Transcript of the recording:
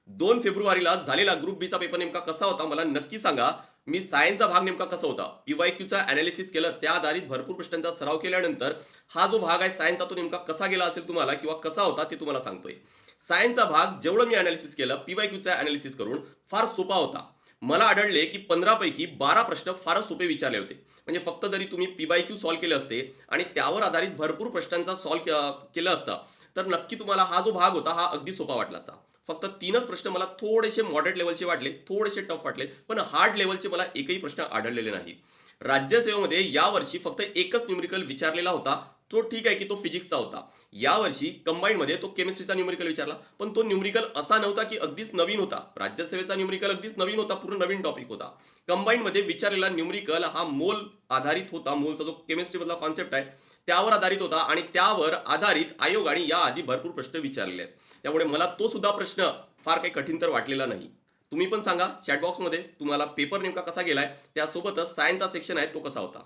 2 फेब्रुवारीला झालेला ग्रुप बीचा पेपर नेमका कसा होता मला नक्की सांगा. मी सायन्सचा भाग नेमका कसा होता, पीवायक्यूचा अनालिसिस केलं, त्या आधारित भरपूर प्रश्नांचा सराव केल्यानंतर हा जो भाग आहे सायन्सचा तो नेमका कसा गेला असेल तुम्हाला किंवा कसा होता ते तुम्हाला सांगतोय. सायन्सचा भाग जेवढं मी अनालिसिस केलं पीवायक्यूचा अनालिसिस करून फार सोपा होता. मला आढळले की 15 पैकी 12 प्रश्न फारच सोपे विचारले होते. म्हणजे फक्त जरी तुम्ही पीवायक्यू सॉल्व्ह केले असते आणि त्यावर आधारित भरपूर प्रश्नांचा सॉल्व्ह केलं असतं तर नक्की तुम्हाला हा जो भाग होता हा अगदी सोपा वाटला असता. फक्त 3च प्रश्न मला थोडेसे मॉडरेट लेवलचे वाटले, थोडेसे टफ वाटले, पण हार्ड लेवलचे मला एकही प्रश्न आढळलेले नाहीत. राज्यसेवेमध्ये यावर्षी फक्त एकच न्यूमेरिकल विचारलेला होता. तो ठीक आहे की तो फिजिक्सचा होता. यावर्षी कंबाईनमध्ये तो केमिस्ट्रीचा न्यूमेरिकल विचारला, पण तो न्यूमेरिकल असा नव्हता की अगदीच नवीन होता. राज्यसेवेचा न्यूमेरिकल अगदीच नवीन होता, पूर्ण नवीन टॉपिक होता. कंबाईनमध्ये विचारलेला न्यूमेरिकल हा मोल आधारित होता. मोलचा जो केमिस्ट्रीमधला कॉन्सेप्ट आहे त्यावर आधारित होता आणि त्यावर आधारित आयोगाने याआधी भरपूर प्रश्न विचारलेले आहेत. त्यामुळे मला तो सुद्धा प्रश्न फार काही कठीण तर वाटलेला नाही. तुम्ही पण सांगा चॅटबॉक्समध्ये तुम्हाला पेपर नेमका कसा गेलाय, त्यासोबतच सायन्सचा सेक्शन आहे तो कसा होता.